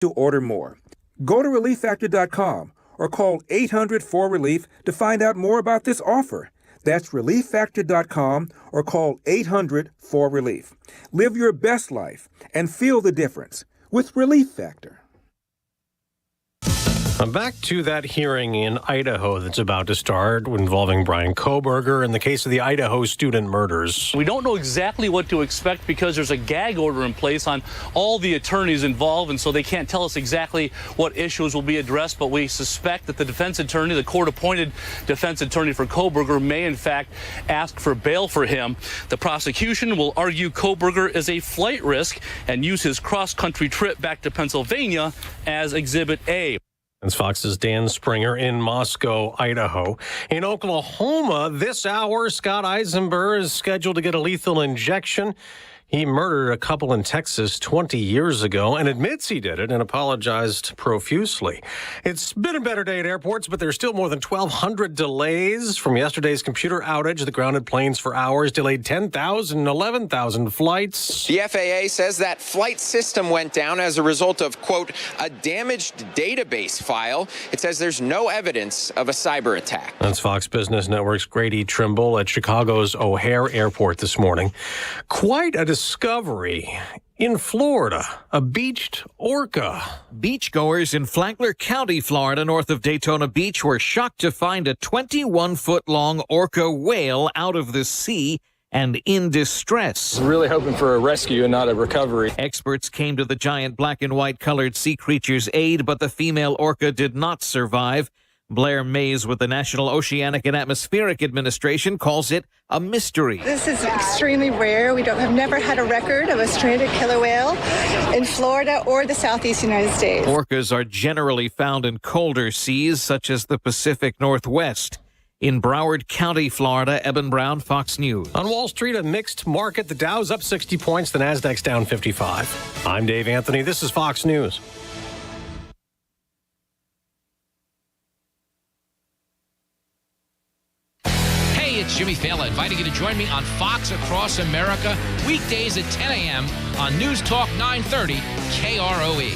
to order more. Go to ReliefFactor.com or call 800-4RELIEF to find out more about this offer. That's ReliefFactor.com or call 800-4RELIEF. Live your best life and feel the difference with Relief Factor. Back to that hearing in Idaho that's about to start involving Bryan Kohberger in the case of the Idaho student murders. We don't know exactly what to expect because there's a gag order in place on all the attorneys involved, and so they can't tell us exactly what issues will be addressed, but we suspect that the defense attorney, the court-appointed defense attorney for Kohberger, may in fact ask for bail for him. The prosecution will argue Kohberger is a flight risk and use his cross-country trip back to Pennsylvania as Exhibit A. That's Fox's Dan Springer in Moscow, Idaho. In Oklahoma, this hour, Scott Eisenberg is scheduled to get a lethal injection. He murdered a couple in Texas 20 years ago and admits he did it and apologized profusely. It's been a better day at airports, but there's still more than 1,200 delays from yesterday's computer outage. The grounded planes for hours delayed 10,000, 11,000 flights. The FAA says that flight system went down as a result of, quote, a damaged database file. It says there's no evidence of a cyber attack. That's Fox Business Network's Grady Trimble at Chicago's O'Hare Airport this morning. Quite a discovery in Florida, a beached orca. Beachgoers in Flagler County, Florida, north of Daytona Beach, were shocked to find a 21-foot-long orca whale out of the sea and in distress. Really hoping for a rescue and not a recovery. Experts came to the giant black and white colored sea creature's aid, but the female orca did not survive. Blair Mays with the National Oceanic and Atmospheric Administration calls it a mystery. This is extremely rare. We have never had a record of a stranded killer whale in Florida or the southeast United States. Orcas are generally found in colder seas, such as the Pacific Northwest. In Broward County, Florida, Eben Brown, Fox News. On Wall Street, a mixed market. The Dow's up 60 points, the Nasdaq's down 55. I'm Dave Anthony. This is Fox News. It's Jimmy Fallon inviting you to join me on Fox Across America, weekdays at 10 a.m. on News Talk 930 KROE.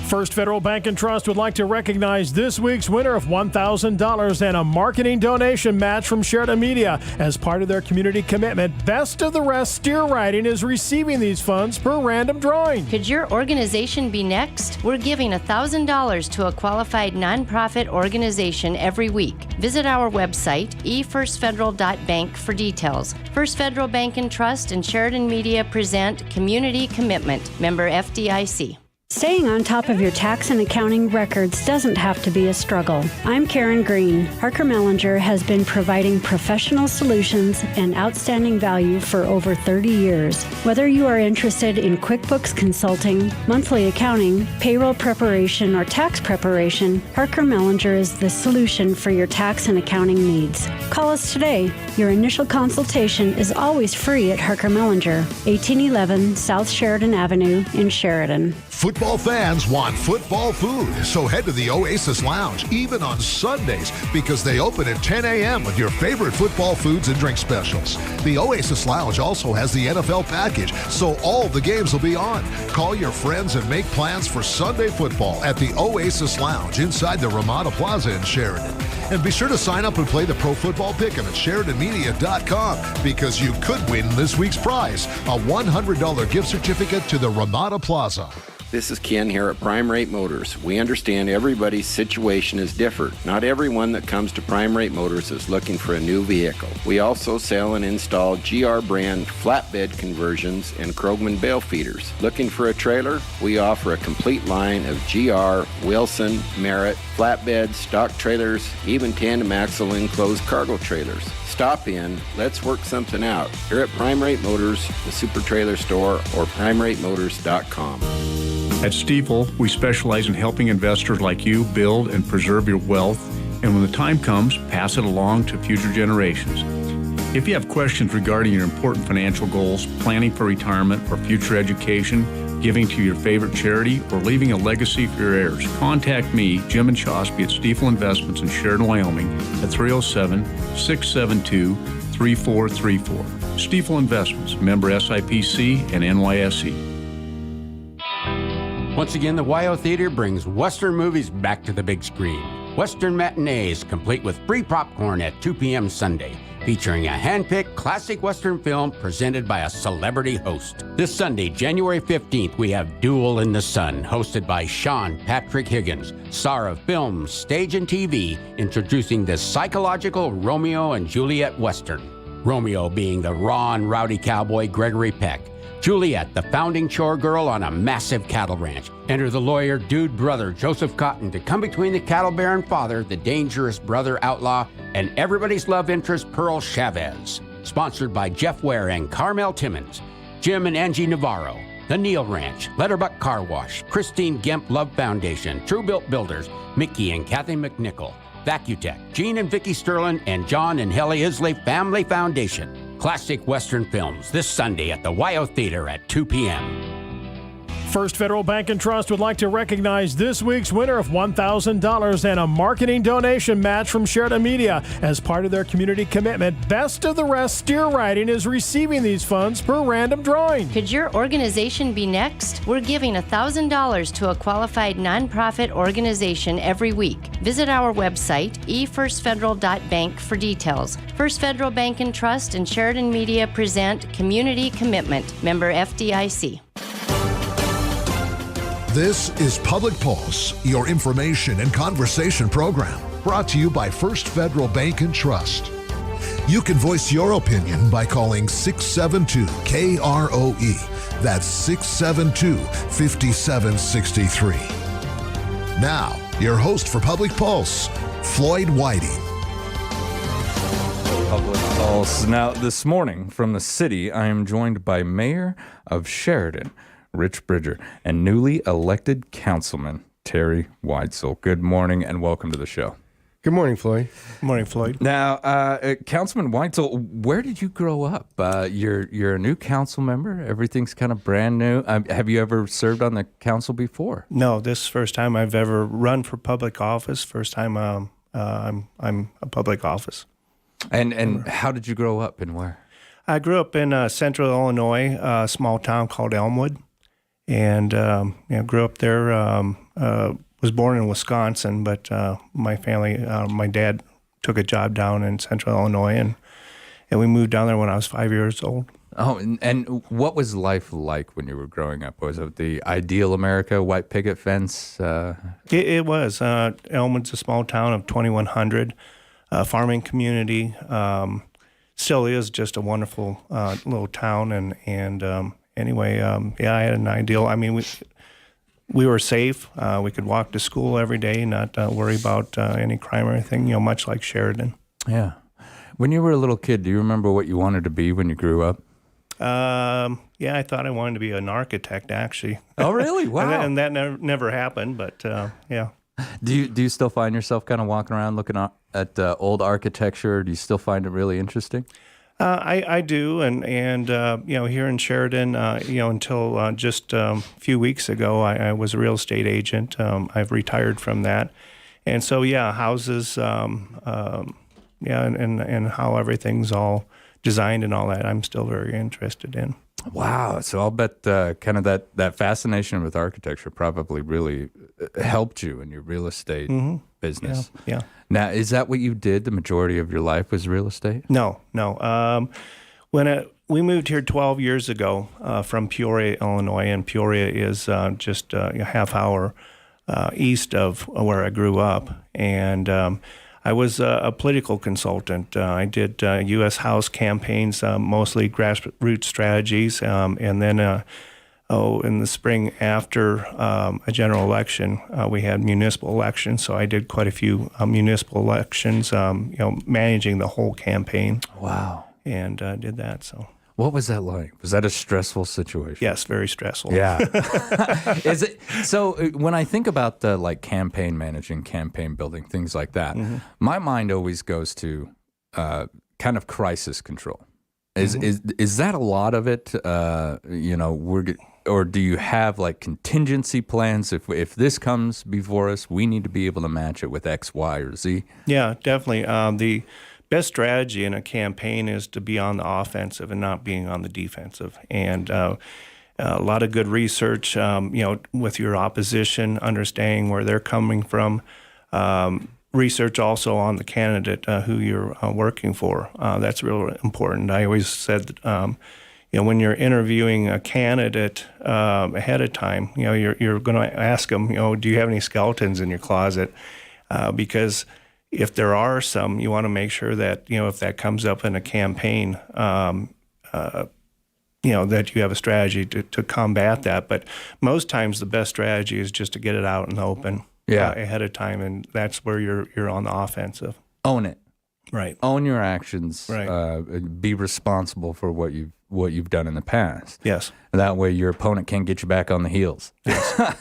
First Federal Bank and Trust would like to recognize this week's winner of $1,000 and a marketing donation match from Sheridan Media. As part of their community commitment, Best of the Rest Steer Riding is receiving these funds per random drawing. Could your organization be next? We're giving $1,000 to a qualified nonprofit organization every week. Visit our website, efirstfederal.bank, for details. First Federal Bank and Trust and Sheridan Media present Community Commitment, member FDIC. Staying on top of your tax and accounting records doesn't have to be a struggle. I'm Karen Green. Harker Mellinger has been providing professional solutions and outstanding value for over 30 years. Whether you are interested in QuickBooks consulting, monthly accounting, payroll preparation, or tax preparation, Harker Mellinger is the solution for your tax and accounting needs. Call us today. Your initial consultation is always free at Harker Mellinger, 1811 South Sheridan Avenue in Sheridan. Football fans want football food, so head to the Oasis Lounge, even on Sundays, because they open at 10 a.m. with your favorite football foods and drink specials. The Oasis Lounge also has the NFL package, so all the games will be on. Call your friends and make plans for Sunday football at the Oasis Lounge inside the Ramada Plaza in Sheridan. And be sure to sign up and play the Pro Football Pick'em at SheridanMedia.com, because you could win this week's prize, a $100 gift certificate to the Ramada Plaza. This is Ken here at Prime Rate Motors. We understand everybody's situation is different. Not everyone that comes to Prime Rate Motors is looking for a new vehicle. We also sell and install GR brand flatbed conversions and Krogman bale feeders. Looking for a trailer? We offer a complete line of GR, Wilson, Merritt, flatbeds, stock trailers, even tandem axle enclosed cargo trailers. Stop in, let's work something out. Here at Prime Rate Motors, the Super Trailer Store, or PrimeRateMotors.com. At Stifel, we specialize in helping investors like you build and preserve your wealth, and when the time comes, pass it along to future generations. If you have questions regarding your important financial goals, planning for retirement or future education, giving to your favorite charity, or leaving a legacy for your heirs, contact me, Jim Anchosby at Stifel Investments in Sheridan, Wyoming at 307-672-3434. Stifel Investments, member SIPC and NYSE. Once again, the WYO Theater brings Western movies back to the big screen. Western matinees, complete with free popcorn at 2 p.m. Sunday, featuring a hand-picked classic Western film presented by a celebrity host. This Sunday, January 15th, we have Duel in the Sun, hosted by Sean Patrick Higgins, star of film, stage, and TV, introducing the psychological Romeo and Juliet Western. Romeo being the raw and rowdy cowboy Gregory Peck. Juliet, the founding chore girl on a massive cattle ranch. Enter the lawyer dude brother Joseph Cotton to come between the cattle baron father, the dangerous brother outlaw, and everybody's love interest Pearl Chavez. Sponsored by Jeff Ware and Carmel Timmons. Jim and Angie Navarro. The Neal Ranch, Letterbuck Car Wash, Christine Gemp Love Foundation, True Built Builders, Mickey and Kathy McNichol, Vacutech, Gene and Vicky Sterling, and John and Helly Isley Family Foundation. Classic Western films this Sunday at the WYO Theater at 2 p.m. First Federal Bank and Trust would like to recognize this week's winner of $1,000 and a marketing donation match from Sheridan Media. As part of their community commitment, Best of the Rest Steer Riding is receiving these funds per random drawing. Could your organization be next? We're giving $1,000 to a qualified nonprofit organization every week. Visit our website, efirstfederal.bank, for details. First Federal Bank and Trust and Sheridan Media present Community Commitment, member FDIC. This is Public Pulse, your information and conversation program, brought to you by First Federal Bank and Trust. You can voice your opinion by calling 672-KROE. That's 672-5763. Now, your host for Public Pulse, Floyd Whiting. Public Pulse. Now, this morning from the city, I am joined by Mayor of Sheridan, Rich Bridger, and newly elected Councilman Terry Weitzel. Good morning and welcome to the show. Good morning, Floyd. Good morning, Floyd. Now, Councilman Weitzel, where did you grow up? You're a new council member. Everything's kind of brand new. Have you ever served on the council before? No, this is the first time I've ever run for public office. First time I'm a public office. And how did you grow up and where? I grew up in central Illinois, a small town called Elmwood. And grew up there. Was born in Wisconsin, but my family, my dad took a job down in central Illinois, and we moved down there when I was 5 years old. Oh, and what was life like when you were growing up? Was it the ideal America, white picket fence? It was. Elmwood's a small town of 2,100, farming community. Still is just a wonderful little town, and anyway, I had an ideal. I mean, we were safe. We could walk to school every day, not worry about any crime or anything, much like Sheridan. Yeah. When you were a little kid, do you remember what you wanted to be when you grew up? Yeah, I thought I wanted to be an architect, actually. Oh, really? Wow. and that never happened, but yeah. Do you still find yourself kind of walking around looking at old architecture? Do you still find it really interesting? I do, and here in Sheridan, until just a few weeks ago, I was a real estate agent. I've retired from that, and so houses, and how everything's all designed and all that, I'm still very interested in. Wow! So I'll bet kind of that fascination with architecture probably really helped you in your real estate business. Yeah. Now, is that what you did the majority of your life was real estate? No. When we moved here 12 years ago from Peoria, Illinois, and Peoria is just a half hour east of where I grew up. And I was a political consultant. I did U.S. House campaigns, mostly grassroots strategies, and then in the spring after a general election, we had municipal elections. So I did quite a few municipal elections, managing the whole campaign. Wow. And did that. So. What was that like? Was that a stressful situation? Yes, very stressful. Yeah. Is it so? When I think about campaign managing, campaign building, things like that, my mind always goes to kind of crisis control. Is that a lot of it? Or do you have contingency plans? If this comes before us, we need to be able to match it with X, Y, or Z. Yeah, definitely. The best strategy in a campaign is to be on the offensive and not being on the defensive. And a lot of good research, with your opposition, understanding where they're coming from. Research also on the candidate who you're working for. That's real important. I always said, when you're interviewing a candidate ahead of time, you're going to ask them, do you have any skeletons in your closet? Because if there are some, you want to make sure that, if that comes up in a campaign, that you have a strategy to combat that. But most times the best strategy is just to get it out in the open ahead of time, and that's where you're on the offensive. Own it. Right. Own your actions. Right. Be responsible for what you've done in the past. Yes. That way your opponent can't get you back on the heels. Yes.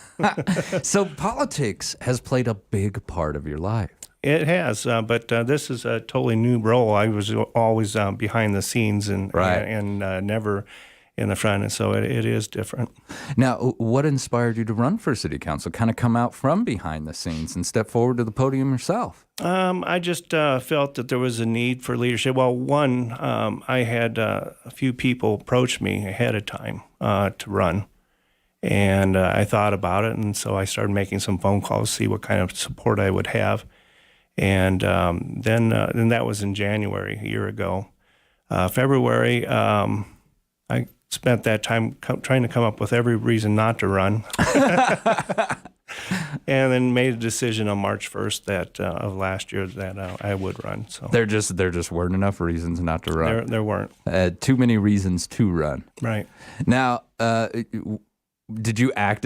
So politics has played a big part of your life. It has, but this is a totally new role. I was always behind the scenes and never in the front, and so it is different. Now, what inspired you to run for city council? Kind of come out from behind the scenes and step forward to the podium yourself? I just felt that there was a need for leadership. Well, one, I had a few people approach me ahead of time to run, and I thought about it, and so I started making some phone calls to see what kind of support I would have. And then that was in January, a year ago. February, I spent that time trying to come up with every reason not to run. And then made a decision on March 1st that of last year that I would run. So there just weren't enough reasons not to run. There weren't. Too many reasons to run. Right. Now, did you act?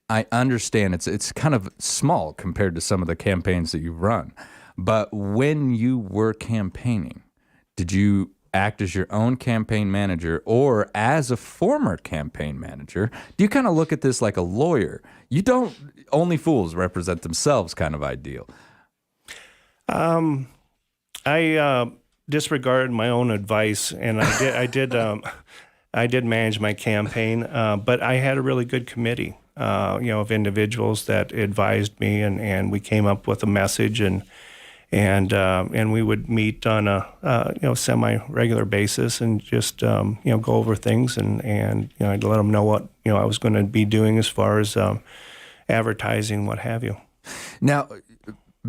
I understand it's kind of small compared to some of the campaigns that you've run, but when you were campaigning, did you act as your own campaign manager or as a former campaign manager? Do you kind of look at this like a lawyer? You don't, only fools represent themselves kind of ideal. I disregarded my own advice, and I did manage my campaign, but I had a really good committee. Of individuals that advised me, and we came up with a message, and we would meet on a semi-regular basis and just go over things, and I'd let them know what I was going to be doing as far as advertising, what have you. Now,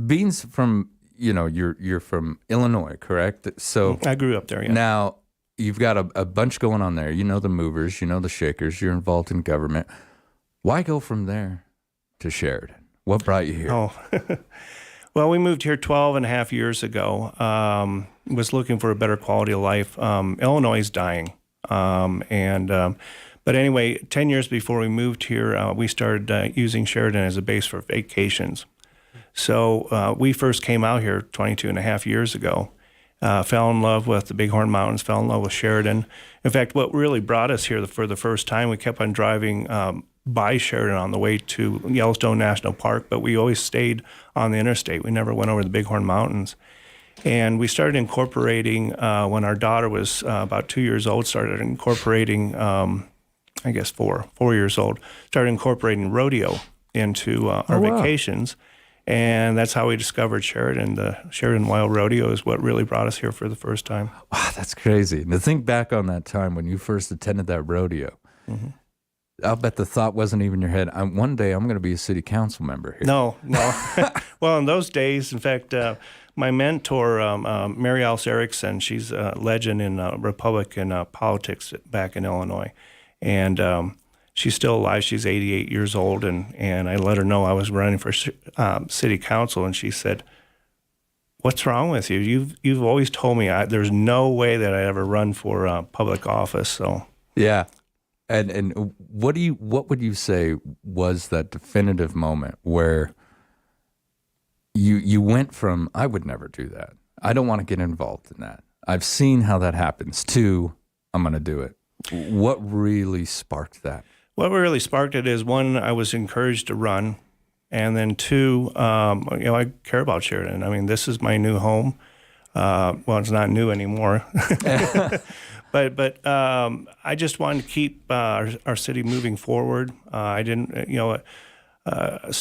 Bean's from you're from Illinois, correct? So I grew up there. Yeah. Now you've got a bunch going on there. You know the movers, you know the shakers. You're involved in government. Why go from there to Sheridan? What brought you here? Oh, well, we moved here 12 and a half years ago. Was looking for a better quality of life. Illinois is dying. But anyway, 10 years before we moved here, we started using Sheridan as a base for vacations. So we first came out here 22 and a half years ago, fell in love with the Bighorn Mountains, fell in love with Sheridan. In fact, what really brought us here for the first time, we kept on driving by Sheridan on the way to Yellowstone National Park, but we always stayed on the interstate. We never went over the Bighorn Mountains. And we started incorporating, when our daughter was about 2 years old, started incorporating, I guess 4 years old, started incorporating rodeo into our vacations. And that's how we discovered Sheridan. The Sheridan Wild Rodeo is what really brought us here for the first time. Wow, that's crazy. And to think back on that time when you first attended that rodeo, mm-hmm. I'll bet the thought wasn't even in your head, one day I'm going to be a city council member here. No. Well, in those days, in fact, my mentor, Mary Alice Erickson, she's a legend in Republican politics back in Illinois. And she's still alive. She's 88 years old. And I let her know I was running for city council. And she said, "What's wrong with you? You've always told me there's no way that I'd ever run for public office." So yeah. And what would you say was that definitive moment where you went from, I would never do that, I don't want to get involved in that, I've seen how that happens, to I'm going to do it? What really sparked that? What really sparked it is, one, I was encouraged to run, and then two, I care about Sheridan. I mean, this is my new home. Well, it's not new anymore. But I just wanted to keep our city moving forward. I didn't, a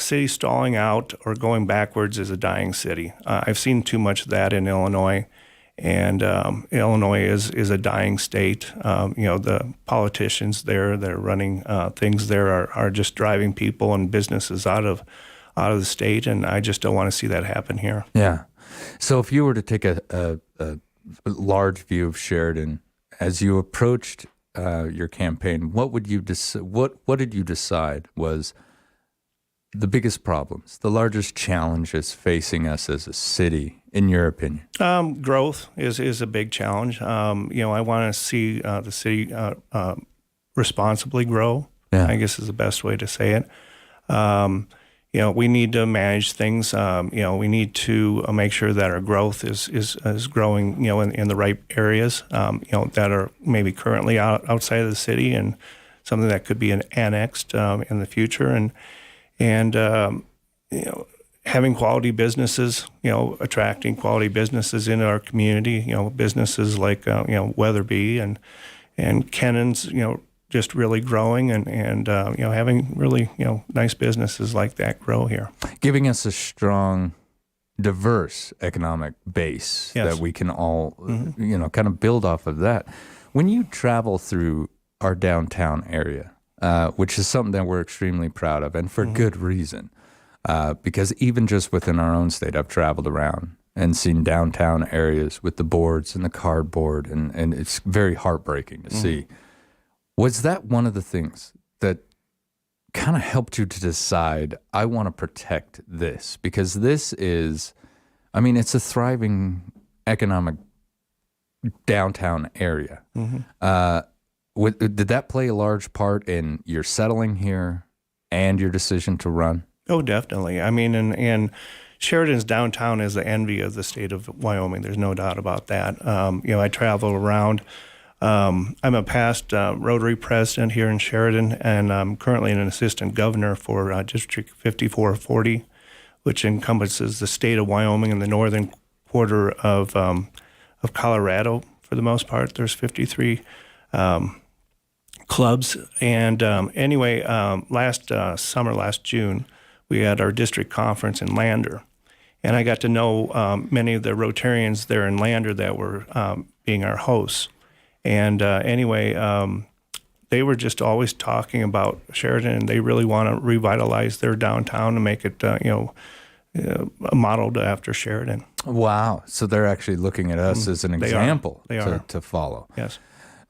city stalling out or going backwards is a dying city. I've seen too much of that in Illinois, And Illinois is a dying state. The politicians there that are running things there are just driving people and businesses out of the state, and I just don't want to see that happen here. Yeah. So if you were to take a large view of Sheridan as you approached your campaign, what did you decide was the biggest problems, the largest challenges facing us as a city, in your opinion? Growth is a big challenge. I want to see the city responsibly grow. Yeah. I guess is the best way to say it. We need to manage things. We need to make sure that our growth is growing, in the right areas, that are maybe currently outside of the city, and something that could be annexed in the future. And having quality businesses, attracting quality businesses into our community, businesses like, Weatherby and Kennon's, just really growing and having really, nice businesses like that grow here. Giving us a strong, diverse economic base that we can all, kind of build off of that. When you travel through our downtown area, which is something that we're extremely proud of, and for good reason, because even just within our own state, I've traveled around and seen downtown areas with the boards and the cardboard, and it's very heartbreaking to see. Was that one of the things that kind of helped you to decide, I want to protect this? Because this is, it's a thriving economic downtown area. Did that play a large part in your settling here and your decision to run? Oh, definitely. And Sheridan's downtown is the envy of the state of Wyoming. There's no doubt about that. I travel around. I'm a past Rotary president here in Sheridan, and I'm currently an assistant governor for District 5440, which encompasses the state of Wyoming and the northern quarter of Colorado. For the most part, there's 53 clubs. And last June, we had our district conference in Lander, and I got to know many of the Rotarians there in Lander that were being our hosts. And they were just always talking about Sheridan, and they really want to revitalize their downtown and make it, modeled after Sheridan. Wow. So they're actually looking at us as an example to follow. Yes.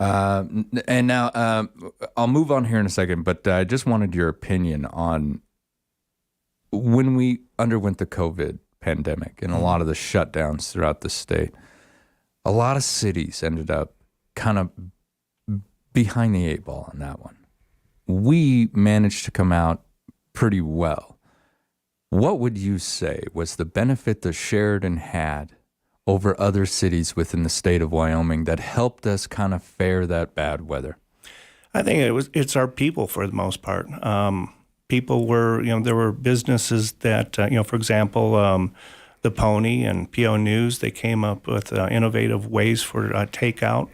And now I'll move on here in a second, but I just wanted your opinion on when we underwent the COVID pandemic and a lot of the shutdowns throughout the state. A lot of cities ended up kind of behind the eight ball on that one. We managed to come out pretty well. What would you say was the benefit that Sheridan had over other cities within the state of Wyoming that helped us kind of fare that bad weather? I think it's our people for the most part. People were, there were businesses that, for example, the Pony and PO News, they came up with innovative ways for takeout.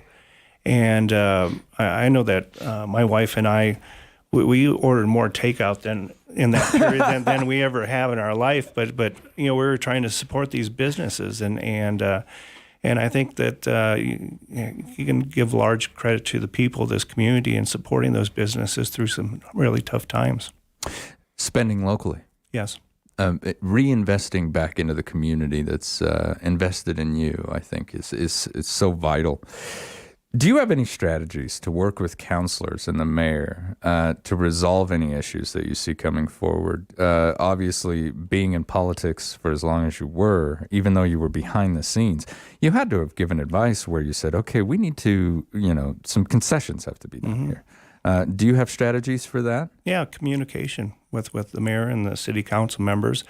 And I know that my wife and I, we ordered more takeout than in that period than we ever have in our life. But we were trying to support these businesses, and I think that you can give large credit to the people of this community in supporting those businesses through some really tough times. Spending locally. Yes. Reinvesting back into the community that's invested in you, I think, is so vital. Do you have any strategies to work with counselors and the mayor to resolve any issues that you see coming forward? Obviously, being in politics for as long as you were, even though you were behind the scenes, you had to have given advice where you said, okay, we need to, some concessions have to be done here. Do you have strategies for that? Yeah, communication with the mayor and the city council members.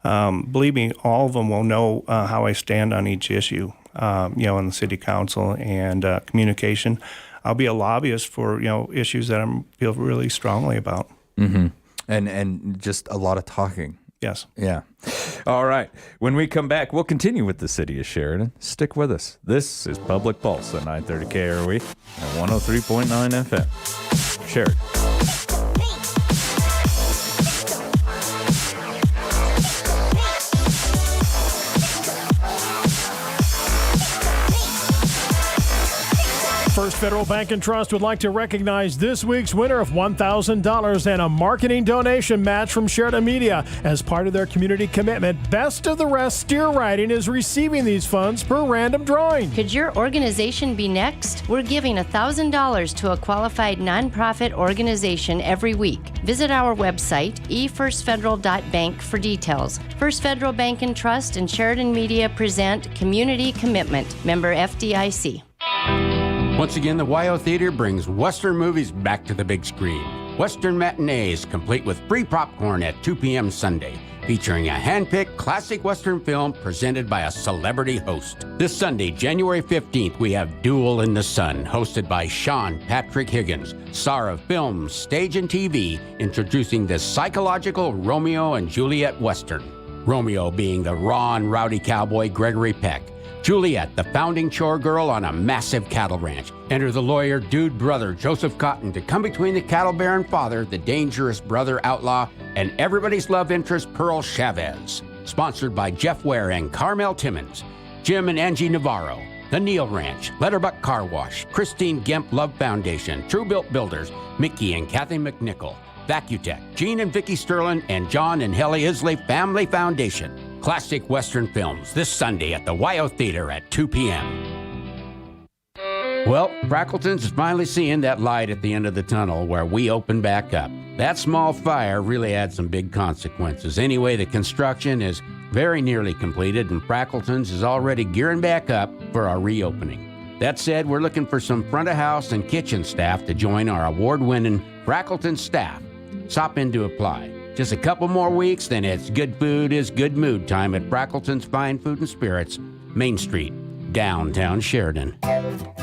Believe me, all of them will know how I stand on each issue, in the city council, and communication. I'll be a lobbyist for, issues that I feel really strongly about. Mm-hmm. And just a lot of talking. Yes. Yeah. All right. When we come back, we'll continue with the city of Sheridan. Stick with us. This is Public Pulse at 930 KROE and 103.9 FM. Sheridan. First Federal Bank and Trust would like to recognize this week's winner of $1,000 and a marketing donation match from Sheridan Media. As part of their community commitment, Best of the Rest Steer Riding is receiving these funds per random drawing. Could your organization be next? We're giving $1,000 to a qualified nonprofit organization every week. Visit our website, efirstfederal.bank, for details. First Federal Bank and Trust and Sheridan Media present Community Commitment. Member FDIC. Once again, the WYO Theater brings Western movies back to the big screen. Western Matinees, complete with free popcorn at 2 p.m. Sunday, featuring a hand-picked classic Western film presented by a celebrity host. This Sunday, January 15th, we have Duel in the Sun, hosted by Sean Patrick Higgins, star of films, stage, and TV, introducing the psychological Romeo and Juliet Western. Romeo being the raw and rowdy cowboy Gregory Peck. Juliet, the founding chore girl on a massive cattle ranch. Enter the lawyer dude brother Joseph Cotton to come between the cattle baron father, the dangerous brother outlaw, and everybody's love interest Pearl Chavez. Sponsored by Jeff Ware and Carmel Timmons. Jim and Angie Navarro. The Neal Ranch, Letterbuck Car Wash, Christine Gemp Love Foundation, True Built Builders, Mickey and Kathy McNichol, Vacutech, Gene and Vicki Sterling, and John and Helly Isley Family Foundation. Classic Western films this Sunday at the WYO Theater at 2 p.m. Well, Frackleton's is finally seeing that light at the end of the tunnel where we open back up. That small fire really had some big consequences. Anyway, the construction is very nearly completed and Frackleton's is already gearing back up for our reopening. That said, we're looking for some front of house and kitchen staff to join our award-winning Frackleton staff. Stop in to apply. Just a couple more weeks, then it's good food is good mood time at Frackleton's Fine Food and Spirits, Main Street, downtown Sheridan.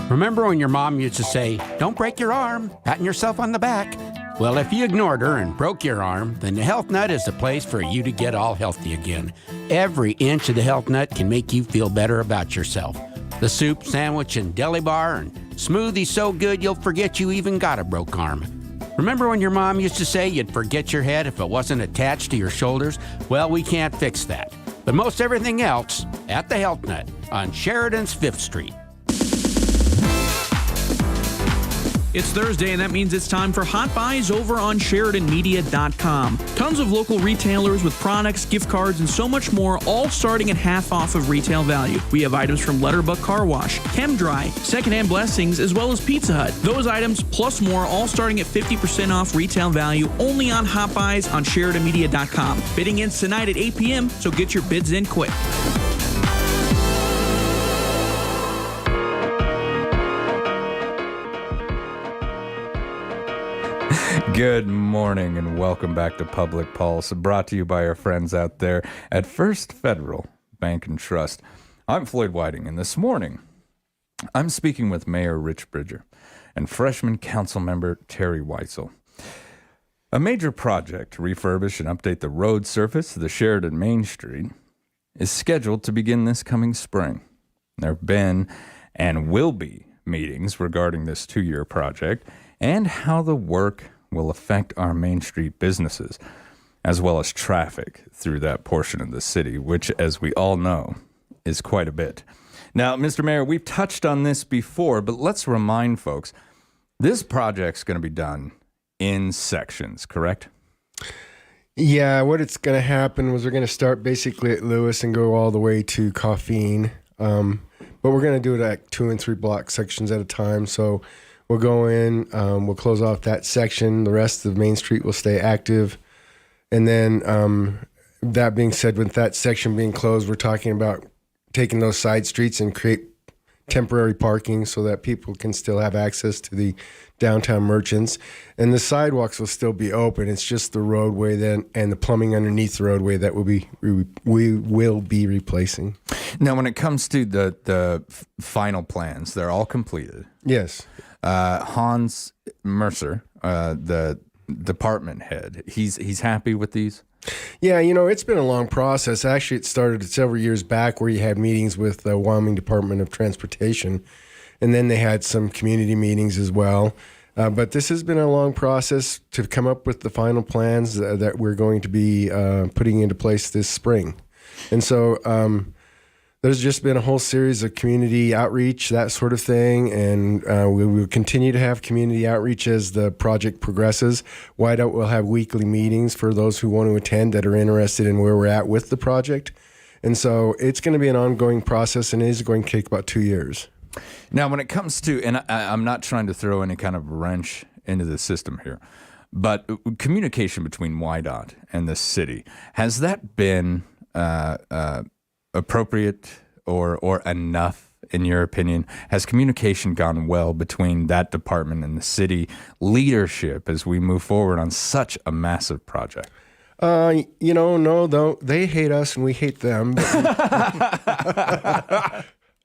Remember when your mom used to say, "Don't break your arm, patting yourself on the back"? Well, if you ignored her and broke your arm, then the Health Nut is the place for you to get all healthy again. Every inch of the Health Nut can make you feel better about yourself. The soup, sandwich, and deli bar, and smoothie so good you'll forget you even got a broke arm. Remember when your mom used to say you'd forget your head if it wasn't attached to your shoulders? Well, we can't fix that. But most everything else at the Health Nut on Sheridan's 5th Street. It's Thursday, and that means it's time for Hot Buys over on SheridanMedia.com. Tons of local retailers with products, gift cards, and so much more, all starting at half off of retail value. We have items from Letterbuck Car Wash, ChemDry, Secondhand Blessings, as well as Pizza Hut. Those items, plus more, all starting at 50% off retail value, only on Hot Buys on SheridanMedia.com. Bidding ends tonight at 8 p.m., so get your bids in quick. Good morning and welcome back to Public Pulse, brought to you by our friends out there at First Federal Bank and Trust. I'm Floyd Whiting, and this morning I'm speaking with Mayor Rich Bridger and freshman council member Terry Weitzel. A major project to refurbish and update the road surface of the Sheridan Main Street is scheduled to begin this coming spring. There have been and will be meetings regarding this 2-year project and how the work will affect our Main Street businesses, as well as traffic through that portion of the city, which, as we all know, is quite a bit. Now, Mr. Mayor, we've touched on this before, but let's remind folks, this project's going to be done in sections, correct? Yeah, what it's going to happen was we're going to start basically at Lewis and go all the way to Coffeen, but we're going to do it at 2 and 3 block sections at a time, so we'll go in, we'll close off that section. The rest of Main Street will stay active. And then that being said, with that section being closed, we're talking about taking those side streets and create temporary parking so that people can still have access to the downtown merchants. And the sidewalks will still be open. It's just the roadway then and the plumbing underneath the roadway that we will be replacing. Now, when it comes to the final plans, they're all completed. Yes. Hans Mercer, the department head, he's happy with these? Yeah, it's been a long process. Actually, it started several years back where you had meetings with the Wyoming Department of Transportation, and then they had some community meetings as well. But this has been a long process to come up with the final plans that we're going to be putting into place this spring. And so There's just been a whole series of community outreach, that sort of thing, and we will continue to have community outreach as the project progresses. Whiteout will have weekly meetings for those who want to attend that are interested in where we're at with the project. And so it's going to be an ongoing process, and it is going to take about 2 years. Now, when it comes to, and I'm not trying to throw any kind of wrench into the system here, but communication between WYDOT and the city, has that been appropriate or enough, in your opinion? Has communication gone well between that department and the city leadership as we move forward on such a massive project? No, though they hate us and we hate them.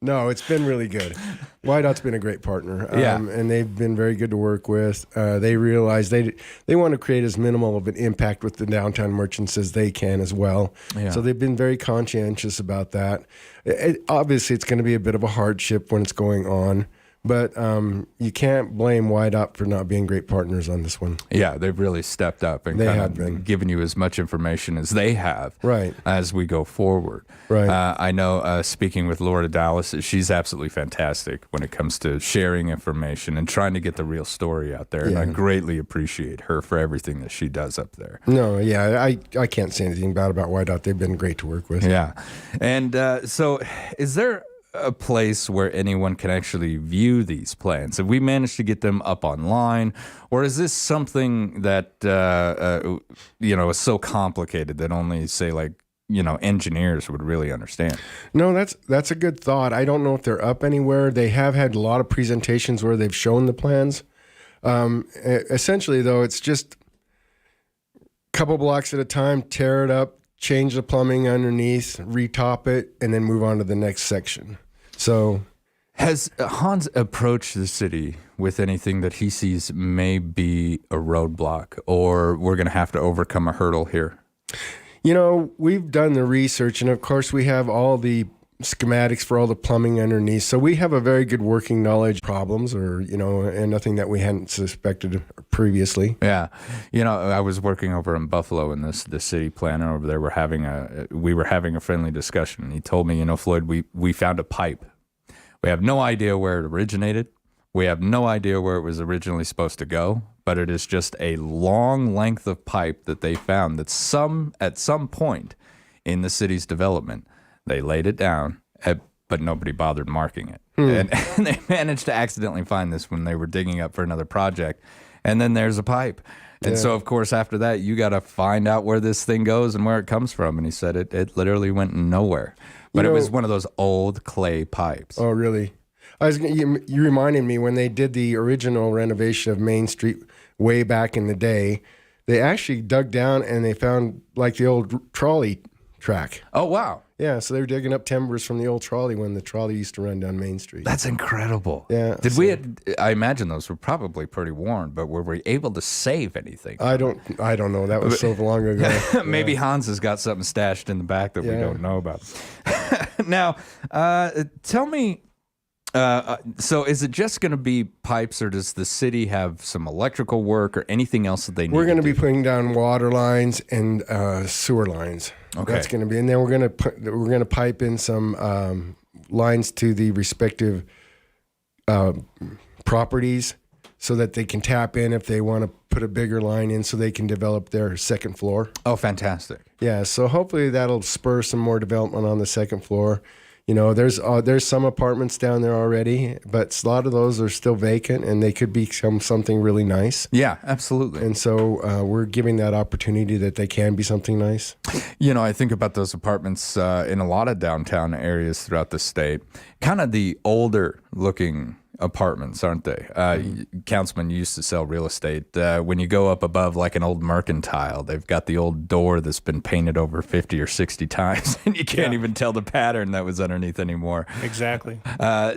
No, it's been really good. WYDOT's been a great partner, and they've been very good to work with. They realize they want to create as minimal of an impact with the downtown merchants as they can as well. Yeah. So they've been very conscientious about that. Obviously, it's going to be a bit of a hardship when it's going on, but you can't blame WYDOT for not being great partners on this one. Yeah, they've really stepped up and given you as much information as they have as we go forward. Right. I know, speaking with Laura Dallas, she's absolutely fantastic when it comes to sharing information and trying to get the real story out there. And I greatly appreciate her for everything that she does up there. No, I can't say anything bad about WYDOT. They've been great to work with. Yeah. And so is there a place where anyone can actually view these plans? Have we managed to get them up online, or is this something that is so complicated that only, say, like, engineers would really understand? No, that's a good thought. I don't know if they're up anywhere. They have had a lot of presentations where they've shown the plans. Essentially, though, it's just a couple blocks at a time, tear it up, change the plumbing underneath, retop it, and then move on to the next section. So, has Hans approached the city with anything that he sees may be a roadblock, or we're going to have to overcome a hurdle here? We've done the research, and of course we have all the schematics for all the plumbing underneath. So we have a very good working knowledge of problems, and nothing that we hadn't suspected previously. Yeah. I was working over in Buffalo, and the city planner over there we were having a friendly discussion. And he told me, Floyd, we found a pipe. We have no idea where it originated. We have no idea where it was originally supposed to go, but it is just a long length of pipe that they found that at some point in the city's development, they laid it down, but nobody bothered marking it. And they managed to accidentally find this when they were digging up for another project. And then there's a pipe. And so, of course, after that, you got to find out where this thing goes and where it comes from. And he said it literally went nowhere. But it was one of those old clay pipes. Oh, really? You reminded me, when they did the original renovation of Main Street way back in the day, they actually dug down and they found like the old trolley track. Oh, wow. Yeah, so they were digging up timbers from the old trolley when the trolley used to run down Main Street. That's incredible. Yeah. I imagine those were probably pretty worn, but were we able to save anything? I don't know. That was so long ago. Maybe Hans has got something stashed in the back that we don't know about. Now, tell me, so is it just going to be pipes, or does the city have some electrical work or anything else that they need? We're going to be putting down water lines and sewer lines. Okay. That's going to be, and then we're going to pipe in some lines to the respective properties so that they can tap in if they want to put a bigger line in so they can develop their second floor. Oh, fantastic. Yeah, so hopefully that'll spur some more development on the second floor. There's some apartments down there already, but a lot of those are still vacant, and they could become something really nice. Yeah, absolutely. And so we're giving that opportunity that they can be something nice. I think about those apartments in a lot of downtown areas throughout the state, kind of the older looking apartments, aren't they? Councilman used to sell real estate. When you go up above like an old Mercantile, they've got the old door that's been painted over 50 or 60 times, and you can't even tell the pattern that was underneath anymore. Exactly.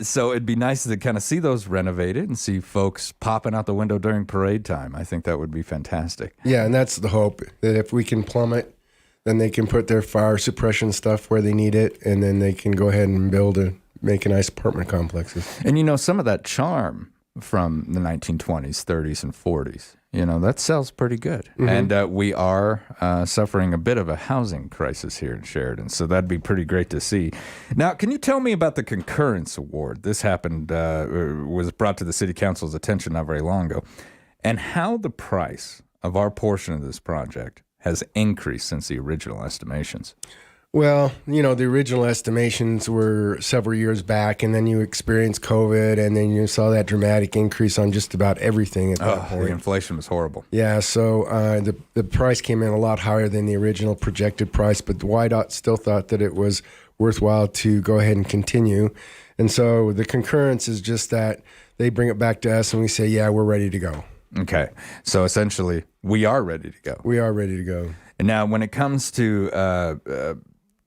So it'd be nice to kind of see those renovated and see folks popping out the window during parade time. I think that would be fantastic. Yeah, and that's the hope, that if we can plumb it, then they can put their fire suppression stuff where they need it, and then they can go ahead and make a nice apartment complexes. And some of that charm from the 1920s, 30s, and 40s. You know, that sells pretty good. Mhm. And we are suffering a bit of a housing crisis here in Sheridan, so that'd be pretty great to see. Now, can you tell me about the Concurrence Award? This happened, was brought to the City Council's attention not very long ago, and how the price of our portion of this project has increased since the original estimations. Well, you know, the original estimations were several years back, and then you experienced COVID, and then you saw that dramatic increase on just about everything at that point. The inflation was horrible. Yeah, so the price came in a lot higher than the original projected price, but YDOT still thought that it was worthwhile to go ahead and continue. And so the concurrence is just that they bring it back to us, and we say, yeah, we're ready to go. Okay, so essentially, we are ready to go. We are ready to go. And now, when it comes to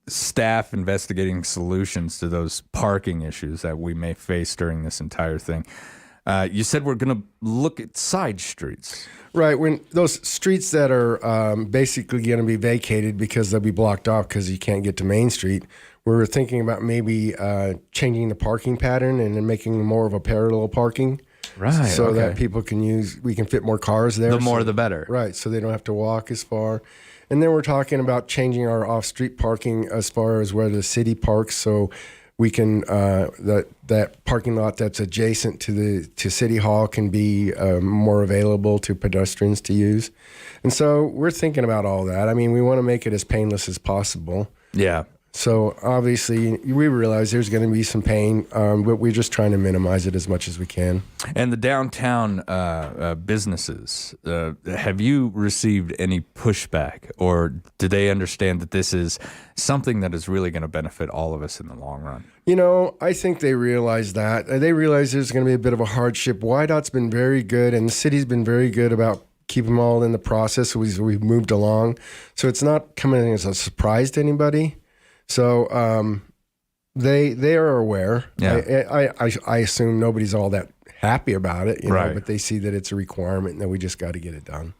staff investigating solutions to those parking issues that we may face during this entire thing, you said we're going to look at side streets. Right, when those streets that are basically going to be vacated because they'll be blocked off because you can't get to Main Street, we're thinking about maybe changing the parking pattern and then making more of a parallel parking. Right, So okay. that people we can fit more cars there. The more the better. Right, so they don't have to walk as far. And then we're talking about changing our off-street parking as far as where the city parks, so we can that parking lot that's adjacent to City Hall can be more available to pedestrians to use. And so we're thinking about all that. I mean, we want to make it as painless as possible. Yeah. So obviously, we realize there's going to be some pain, but we're just trying to minimize it as much as we can. And the downtown businesses, have you received any pushback, or do they understand that this is something that is really going to benefit all of us in the long run? You know, I think they realize that. They realize there's going to be a bit of a hardship. YDOT's been very good, and the city's been very good about keeping them all in the process. We've moved along. So it's not coming as a surprise to anybody. So they are aware. Yeah. I assume nobody's all that happy about it, you know, Right. but they see that it's a requirement and that we just got to get it done.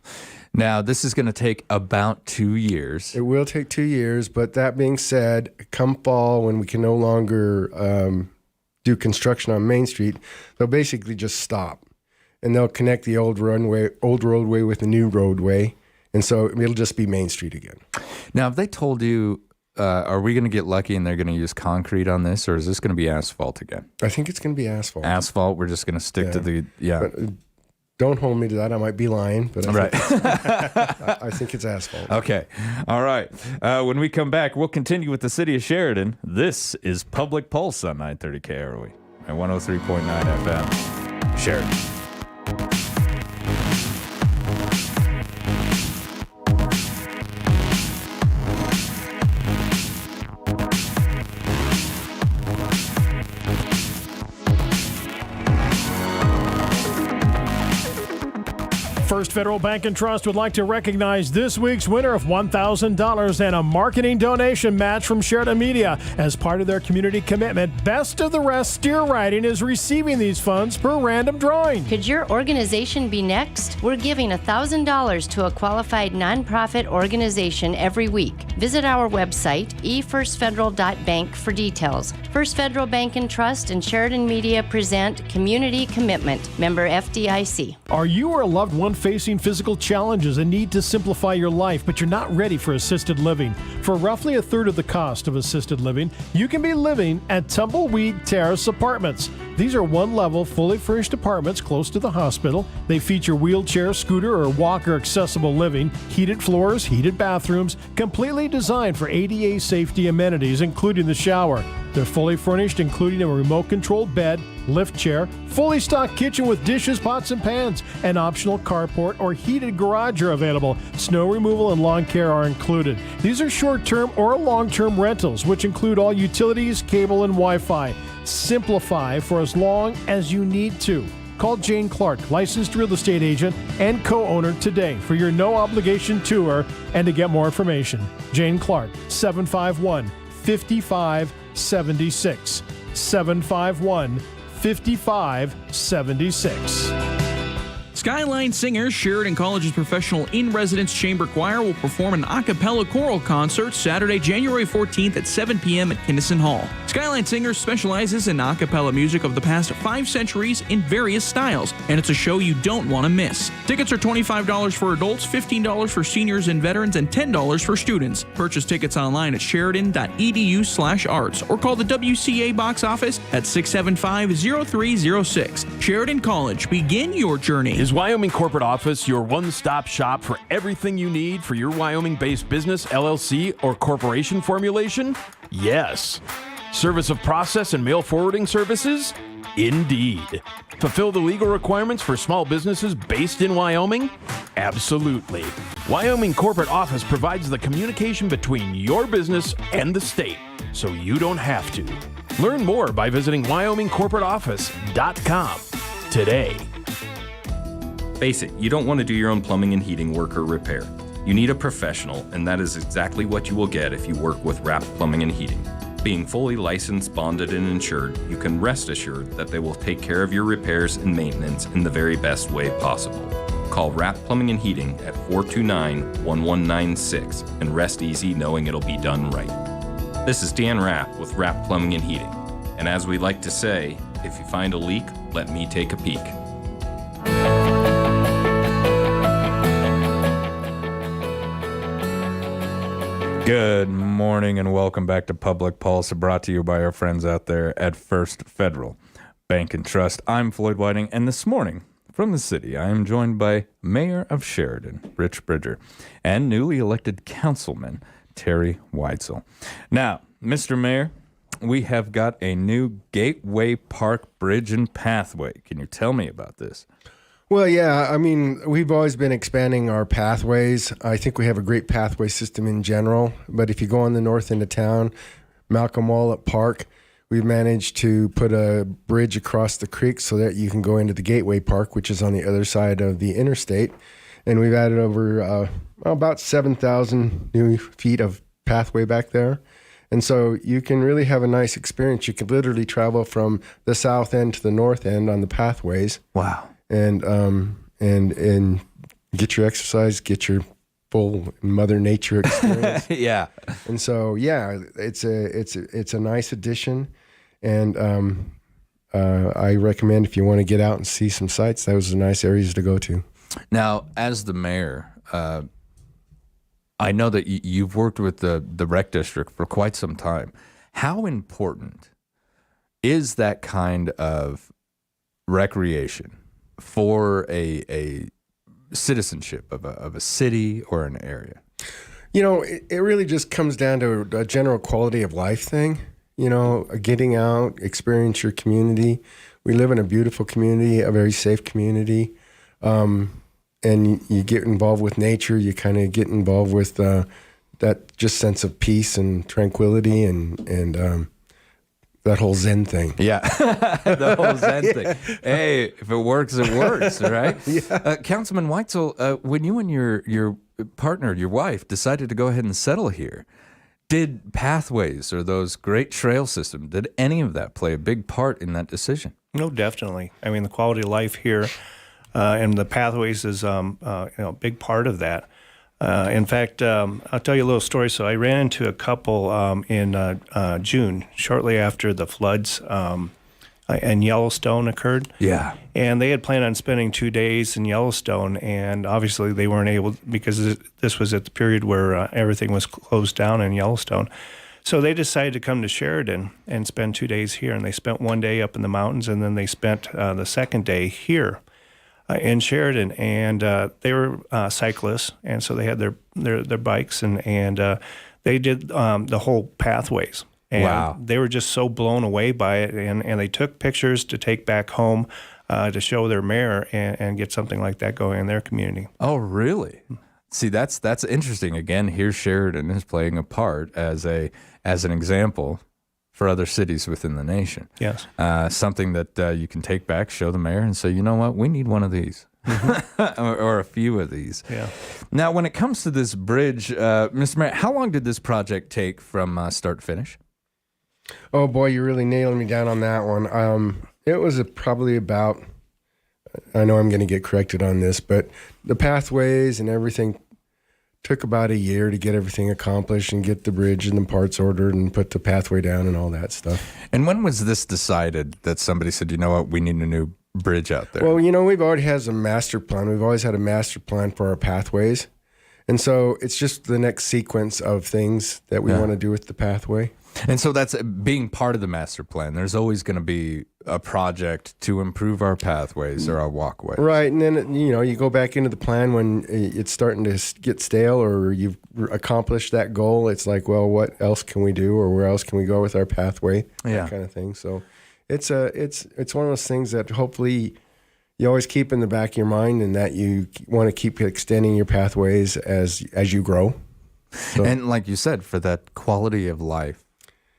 Now, this is going to take about 2 years. It will take 2 years, but that being said, come fall when we can no longer do construction on Main Street, they'll basically just stop, and they'll connect the old roadway with the new roadway, and so it'll just be Main Street again. Now, have they told you, are we going to get lucky and they're going to use concrete on this, or is this going to be asphalt again? I think it's going to be asphalt. Asphalt, we're just going to stick to the, But, don't hold me to that. I might be lying, but Right. I think it's asphalt. Okay. All right. When we come back, we'll continue with the city of Sheridan. This is Public Pulse on 930 KROE at 103.9 FM. Sheridan. First Federal Bank and Trust would like to recognize this week's winner of $1,000 and a marketing donation match from Sheridan Media. As part of their community commitment, Best of the Rest Steer Riding is receiving these funds per random drawing. Could your organization be next? We're giving $1,000 to a qualified nonprofit organization every week. Visit our website, efirstfederal.bank, for details. First Federal Bank and Trust and Sheridan Media present Community Commitment, member FDIC. Are you or a loved one facing physical challenges and need to simplify your life, but you're not ready for assisted living? For roughly a third of the cost of assisted living, you can be living at Tumbleweed Terrace Apartments. These are one-level, fully furnished apartments close to the hospital. They feature wheelchair, scooter, or walker accessible living, heated floors, heated bathrooms, completely designed for ADA safety amenities, including the shower. They're fully furnished, including a remote-controlled bed, lift chair, fully stocked kitchen with dishes, pots, and pans. An optional carport or heated garage are available. Snow removal and lawn care are included. These are short-term or long-term rentals, which include all utilities, cable, and Wi-Fi. Simplify for as long as you need to. Call Jane Clark, licensed real estate agent and co-owner, today for your no-obligation tour and to get more information. Jane Clark, 751-5576. 751-5576. Skyline Singers, Sheridan College's professional in-residence chamber choir, will perform an a cappella choral concert Saturday, January 14th at 7 p.m. at Kinnison Hall. Skyline Singers specializes in a cappella music of the past 5 centuries in various styles, and it's a show you don't want to miss. Tickets are $25 for adults, $15 for seniors and veterans, and $10 for students. Purchase tickets online at sheridan.edu/arts or call the WCA box office at 675-0306. Sheridan College, begin your journey. Is Wyoming Corporate Office your one-stop shop for everything you need for your Wyoming-based business, LLC, or corporation formulation? Yes. Service of process and mail forwarding services? Indeed. Fulfill the legal requirements for small businesses based in Wyoming? Absolutely. Wyoming Corporate Office provides the communication between your business and the state, so you don't have to. Learn more by visiting WyomingCorporateOffice.com today. Face it, you don't want to do your own plumbing and heating work or repair. You need a professional, and that is exactly what you will get if you work with Rapp Plumbing and Heating. Being fully licensed, bonded, and insured, you can rest assured that they will take care of your repairs and maintenance in the very best way possible. Call Rapp Plumbing and Heating at 429-1196 and rest easy knowing it'll be done right. This is Dan Rapp with Rapp Plumbing and Heating. And as we like to say, if you find a leak, let me take a peek. Good morning and welcome back to Public Pulse, brought to you by our friends out there at First Federal Bank and Trust. I'm Floyd Whiting, and this morning from the city, I am joined by Mayor of Sheridan, Rich Bridger, and newly elected Councilman Terry Weitzel. Now, Mr. Mayor, we have got a new Gateway Park Bridge and Pathway. Can you tell me about this? Well, yeah, I mean, we've always been expanding our pathways. I think we have a great pathway system in general, but if you go on the north end of town, Malcolm Wallet Park, we've managed to put a bridge across the creek so that you can go into the Gateway Park, which is on the other side of the interstate, and we've added over about 7,000 new feet of pathway back there. And so you can really have a nice experience. You can literally travel from the south end to the north end on the pathways. Wow. And get your exercise, get your full Mother Nature experience. Yeah. And so, yeah, it's a nice addition, and I recommend if you want to get out and see some sights, those are nice areas to go to. Now, as the mayor, I know that you've worked with the rec district for quite some time. How important is that kind of recreation for a citizenship of a city or an area? You know, it really just comes down to a general quality of life thing. You know, getting out, experience your community. We live in a beautiful community, a very safe community. And you get involved with nature. You kind of get involved with that just sense of peace and tranquility and that whole Zen thing. Yeah, the whole Zen thing. Hey, if it works, it works, right? Yeah. Councilman Weitzel, when you and your partner, your wife, decided to go ahead and settle here, did pathways or those great trail systems, did any of that play a big part in that decision? No, definitely. I mean, the quality of life here and the pathways is a big part of that. In fact, I'll tell you a little story. So I ran into a couple in June, shortly after the floods in Yellowstone occurred. Yeah. And they had planned on spending 2 days in Yellowstone, and obviously they weren't able, because this was at the period where everything was closed down in Yellowstone. So they decided to come to Sheridan and spend 2 days here, and they spent 1 day up in the mountains, and then they spent the second day here in Sheridan, and they were cyclists, and so they had their bikes, and they did the whole pathways. And wow. They were just so blown away by it, and they took pictures to take back home to show their mayor and get something like that going in their community. Oh, really? See, that's interesting. Again, here Sheridan is playing a part as an example for other cities within the nation. Yes. Something that you can take back, show the mayor, and say, you know what, we need one of these. or a few of these. Yeah. Now, when it comes to this bridge, Mr. Mayor, how long did this project take from start to finish? Oh, boy, you're really nailing me down on that one. It was probably about, I know I'm going to get corrected on this, but the pathways and everything took about a year to get everything accomplished and get the bridge and the parts ordered and put the pathway down and all that stuff. And when was this decided that somebody said, you know what, we need a new bridge out there? Well, we've already had a master plan. We've always had a master plan for our pathways. And so it's just the next sequence of things that we want to do with the pathway. And so that's being part of the master plan. There's always going to be a project to improve our pathways or our walkways. Right. And then, you go back into the plan when it's starting to get stale or you've accomplished that goal. It's like, well, what else can we do or where else can we go with our pathway? That kind of thing. So it's one of those things that hopefully you always keep in the back of your mind and that you want to keep extending your pathways as you grow. So. And like you said, for that quality of life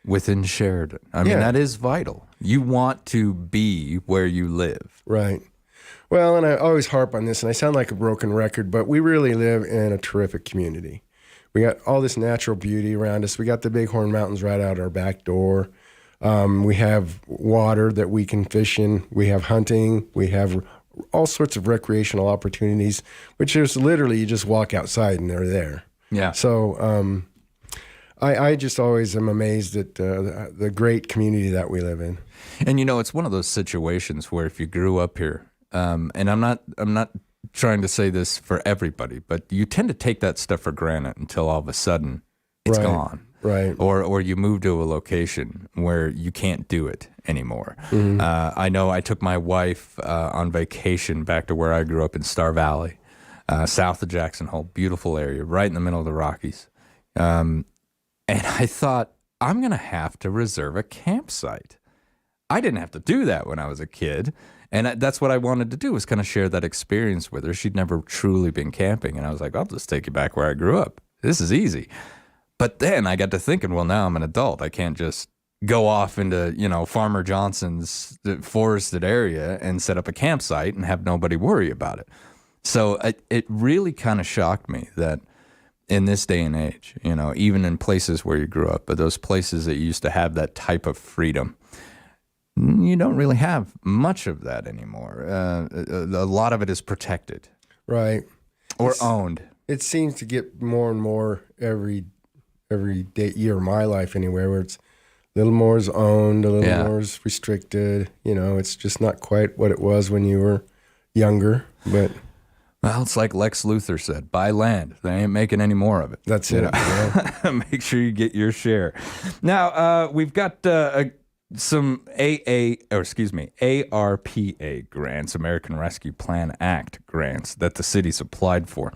within Sheridan. I mean, that is vital. You want to be where you live. Right. Well, and I always harp on this, and I sound like a broken record, but we really live in a terrific community. We got all this natural beauty around us. We got the Bighorn Mountains right out our back door. We have water that we can fish in. We have hunting. We have all sorts of recreational opportunities, which is literally you just walk outside and they're there. Yeah. So I just always am amazed at the great community that we live in. And it's one of those situations where if you grew up here, and I'm not trying to say this for everybody, but you tend to take that stuff for granted until all of a sudden it's gone. Right. Or you move to a location where you can't do it anymore. Mm-hmm. I know I took my wife on vacation back to where I grew up in Star Valley, south of Jackson Hole, beautiful area, right in the middle of the Rockies. And I thought, I'm going to have to reserve a campsite. I didn't have to do that when I was a kid. And that's what I wanted to do, was kind of share that experience with her. She'd never truly been camping. And I was like, I'll just take you back where I grew up. This is easy. But then I got to thinking, well, now I'm an adult. I can't just go off into, Farmer Johnson's forested area and set up a campsite and have nobody worry about it. So it really kind of shocked me that in this day and age, even in places where you grew up, but those places that used to have that type of freedom, you don't really have much of that anymore. A lot of it is protected. Right. Or owned. It seems to get more and more every year of my life anyway, where it's a little more is owned, a little more is restricted. It's just not quite what it was when you were younger. But well, it's like Lex Luthor said, buy land. They ain't making any more of it. That's it. Make sure you get your share. Now, we've got some ARPA grants, American Rescue Plan Act grants that the city's applied for.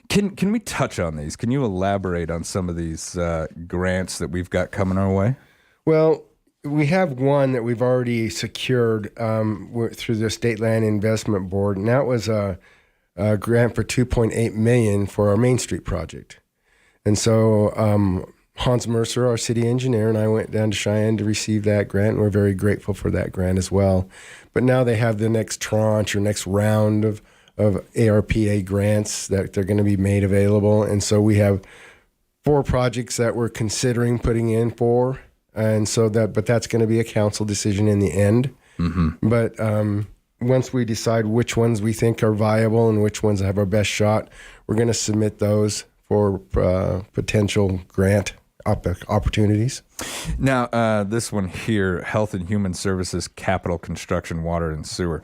Can we touch on these? Can you elaborate on some of these grants that we've got coming our way? Well, we have one that we've already secured through the State Land Investment Board, and that was a grant for $2.8 million for our Main Street project. And so Hans Mercer, our city engineer, and I went down to Cheyenne to receive that grant, and we're very grateful for that grant as well. But now they have the next tranche or next round of ARPA grants that they're going to be made available. And so we have 4 projects that we're considering putting in for. And so but that's going to be a council decision in the end. Mm-hmm. But once we decide which ones we think are viable and which ones have our best shot, we're going to submit those for potential grant opportunities. Now, this one here, Health and Human Services, Capital Construction, Water and Sewer.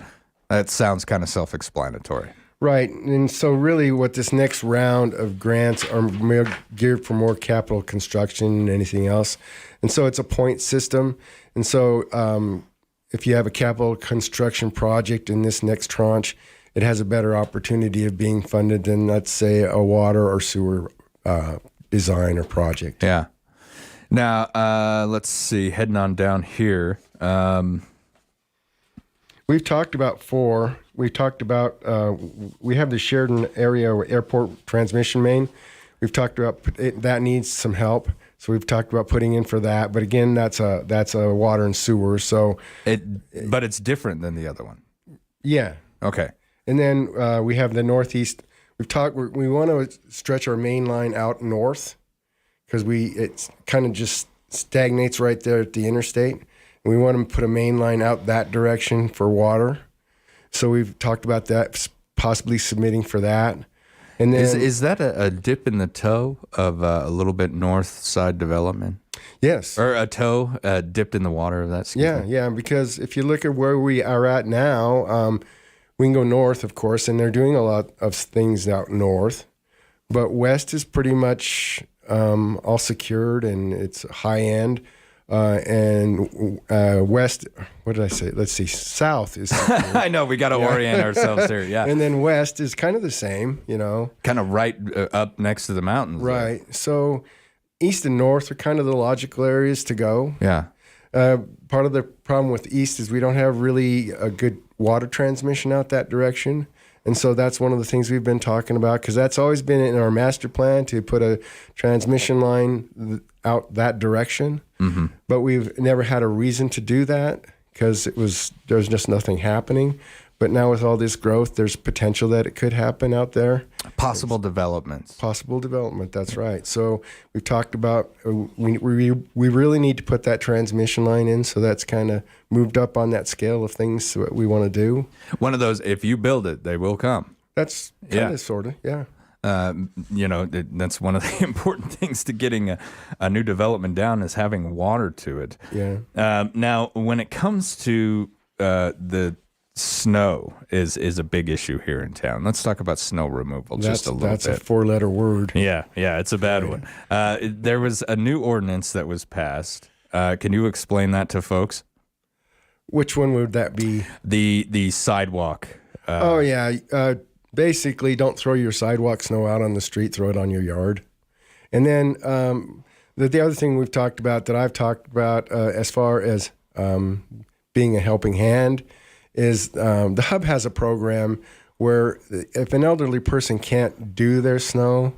That sounds kind of self-explanatory. Right. And so really what this next round of grants are geared for more capital construction than anything else. And so it's a point system. And so if you have a capital construction project in this next tranche, it has a better opportunity of being funded than, let's say, a water or sewer design or project. Yeah. Now, let's see, heading on down here. We've talked about 4. We talked about, we have the Sheridan area airport transmission main. We've talked about that needs some help. So we've talked about putting in for that. But again, that's a water and sewer. So but it's different than the other one. Yeah. Okay. And then we have the northeast. We want to stretch our main line out north because it kind of just stagnates right there at the interstate. And we want to put a main line out that direction for water. So we've talked about that, possibly submitting for that. And then, is that a dip in the toe of a little bit north side development? Yes. Or a toe dipped in the water of that? Yeah, because if you look at where we are at now, we can go north, of course, and they're doing a lot of things out north. But west is pretty much all secured, and it's high end. And west, what did I say? Let's see, south is secure. I know, we got to orient ourselves here, yeah. And then west is kind of the same, you know. Kind of right up next to the mountains. Right. So east and north are kind of the logical areas to go. Yeah. Part of the problem with east is we don't have really a good water transmission out that direction. And so that's one of the things we've been talking about, because that's always been in our master plan to put a transmission line out that direction. Mm-hmm. But we've never had a reason to do that because there's just nothing happening. But now with all this growth, there's potential that it could happen out there. Possible developments. Possible development, that's right. So we've talked about we really need to put that transmission line in, so that's kind of moved up on that scale of things that we want to do. One of those, if you build it, they will come. That's kind of sort of, yeah. That's one of the important things to getting a new development down is having water to it. Yeah. Now, when it comes to the snow is a big issue here in town. Let's talk about snow removal just a little bit. That's a 4-letter word. Yeah, it's a bad one. There was a new ordinance that was passed. Can you explain that to folks? Which one would that be? The sidewalk. Basically, don't throw your sidewalk snow out on the street, throw it on your yard. And then the other thing we've talked about that I've talked about as far as being a helping hand is the Hub has a program where if an elderly person can't do their snow,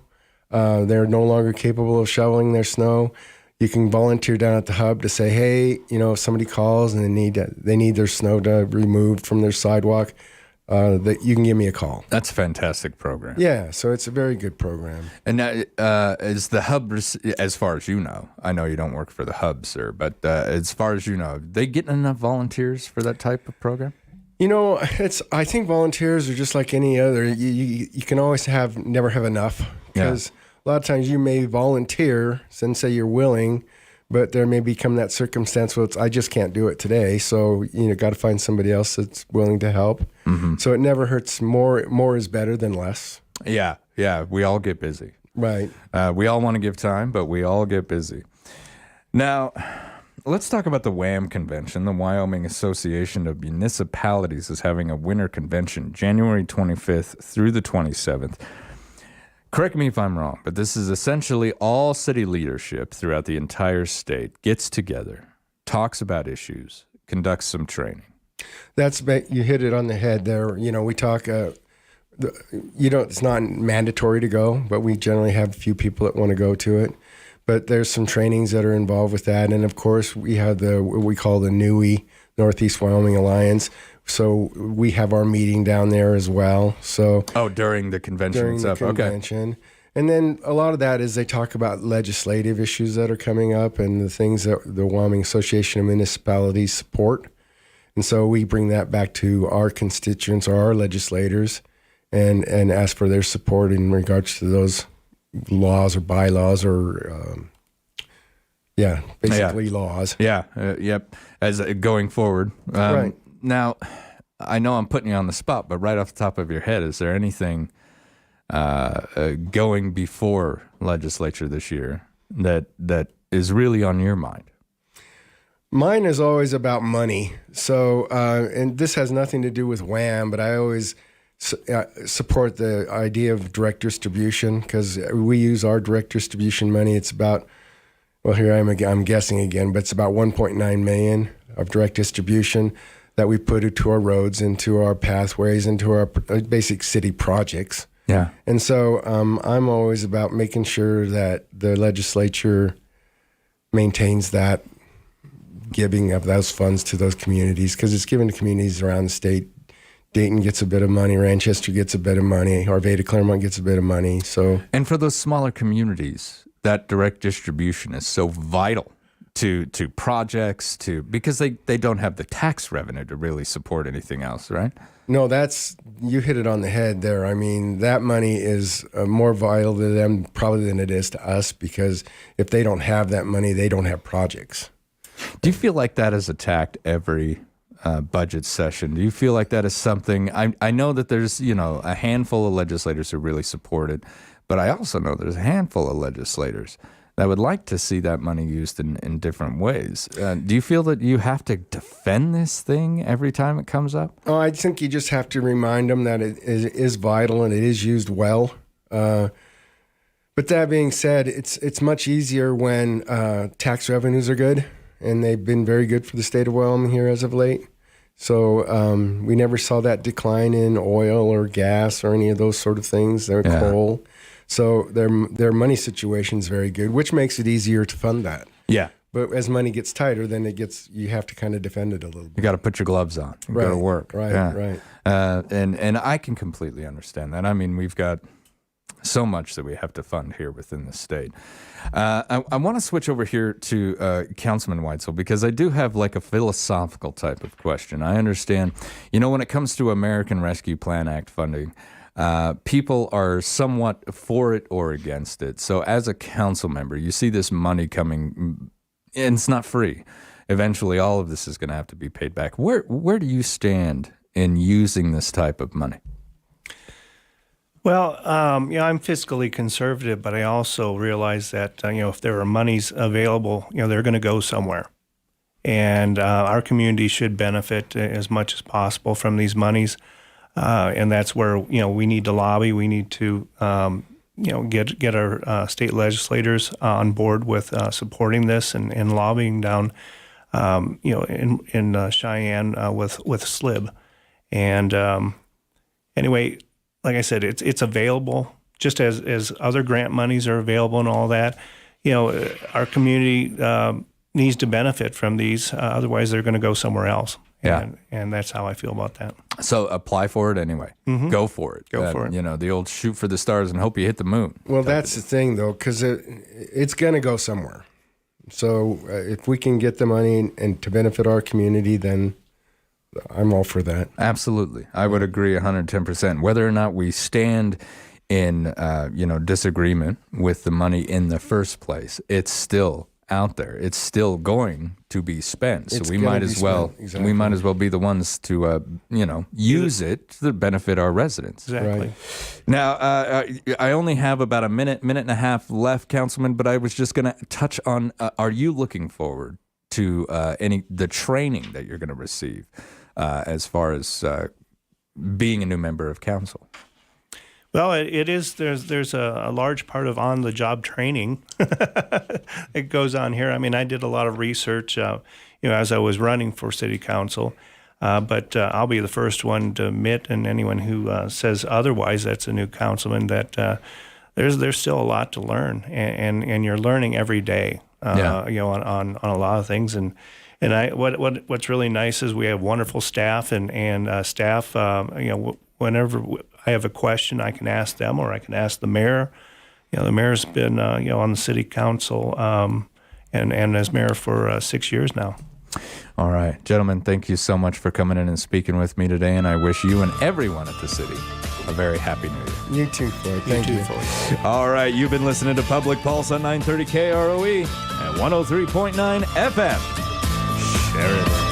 they're no longer capable of shoveling their snow, you can volunteer down at the Hub to say, hey, if somebody calls and they need their snow removed from their sidewalk, that you can give me a call. That's a fantastic program. Yeah, so it's a very good program. And is the Hub, as far as you know, I know you don't work for the Hub, sir, but as far as you know, they getting enough volunteers for that type of program? I think volunteers are just like any other. You can always never have enough, because a lot of times you may volunteer and say you're willing, but there may become that circumstance where I just can't do it today. So, got to find somebody else that's willing to help. Mm-hmm. So it never hurts. More is better than less. Yeah. We all get busy. Right. We all want to give time, but we all get busy. Now, let's talk about the WAM convention. The Wyoming Association of Municipalities is having a winter convention January 25th through the 27th. Correct me if I'm wrong, but this is essentially all city leadership throughout the entire state gets together, talks about issues, conducts some training. You hit it on the head there. We talk, it's not mandatory to go, but we generally have a few people that want to go to it. But there's some trainings that are involved with that. And of course, we have what we call the NUI, Northeast Wyoming Alliance. So we have our meeting down there as well. So during the convention during itself. the convention. Okay. And then a lot of that is they talk about legislative issues that are coming up and the things that the Wyoming Association of Municipalities support. And so we bring that back to our constituents or our legislators and ask for their support in regards to those laws or bylaws or basically laws. Yep. As going forward. Right. Now, I know I'm putting you on the spot, but right off the top of your head, is there anything going before legislature this year that is really on your mind? Mine is always about money. So, and this has nothing to do with WHAM, but I always support the idea of direct distribution because we use our direct distribution money. It's about, here I'm guessing again, but it's about $1.9 million of direct distribution that we put into our roads, into our pathways, into our basic city projects. Yeah. And so I'm always about making sure that the legislature maintains that giving of those funds to those communities because it's given to communities around the state. Dayton gets a bit of money, Ranchester gets a bit of money, Arvada Claremont gets a bit of money. So, and for those smaller communities, that direct distribution is so vital to projects, because they don't have the tax revenue to really support anything else, right? No, you hit it on the head there. I mean, that money is more vital to them probably than it is to us, because if they don't have that money, they don't have projects. Do you feel like that is attacked every budget session? Do you feel like that is something? I know that there's a handful of legislators who really support it, but I also know there's a handful of legislators that would like to see that money used in different ways. Do you feel that you have to defend this thing every time it comes up? Oh, I think you just have to remind them that it is vital and it is used well. But that being said, it's much easier when tax revenues are good, and they've been very good for the state of Wyoming here as of late. So we never saw that decline in oil or gas or any of those sort of things, or coal. So their money situation is very good, which makes it easier to fund that. Yeah. But as money gets tighter, then you have to kind of defend it a little bit. You got to put your gloves on. You go to work. Right, right. And I can completely understand that. I mean, we've got so much that we have to fund here within the state. I want to switch over here to Councilman Weitzel, because I do have like a philosophical type of question. I understand, when it comes to American Rescue Plan Act funding, people are somewhat for it or against it. So as a council member, you see this money coming, and it's not free. Eventually, all of this is going to have to be paid back. Where do you stand in using this type of money? Well, I'm fiscally conservative, but I also realize that, if there are monies available, they're going to go somewhere. And our community should benefit as much as possible from these monies. And that's where, we need to lobby. We need to, get our state legislators on board with supporting this and lobbying down, in Cheyenne with SLIB. And anyway, like I said, it's available just as other grant monies are available and all that. Our community needs to benefit from these. Otherwise, they're going to go somewhere else. Yeah. And that's how I feel about that. So apply for it anyway. Mm-hmm. Go for it. Go for it. The old shoot for the stars and hope you hit the moon. Well, that's the thing, though, because it's going to go somewhere. So if we can get the money and to benefit our community, then I'm all for that. Absolutely. I would agree 110%. Whether or not we stand in disagreement with the money in the first place, it's still out there. It's still going to be spent. So we might as well be the ones to use it to benefit our residents. Exactly. Right. Now, I only have about a minute and a half left, Councilman, but I was just going to touch on, are you looking forward to the training that you're going to receive as far as being a new member of council? Well, it is. There's a large part of on-the-job training that goes on here. I mean, I did a lot of research, as I was running for city council. But I'll be the first one to admit, and anyone who says otherwise, that's a new councilman, that there's still a lot to learn, and you're learning every day. On a lot of things, and what's really nice is we have wonderful staff, and staff. Whenever I have a question, I can ask them, or I can ask the mayor. The mayor's been on the city council and as mayor for 6 years now. All right, gentlemen, thank you so much for coming in and speaking with me today, and I wish you and everyone at the city a very happy New Year. You too, Floyd. Thank you. All right, you've been listening to Public Pulse on 930 KROE at 103.9 FM. Sheridan.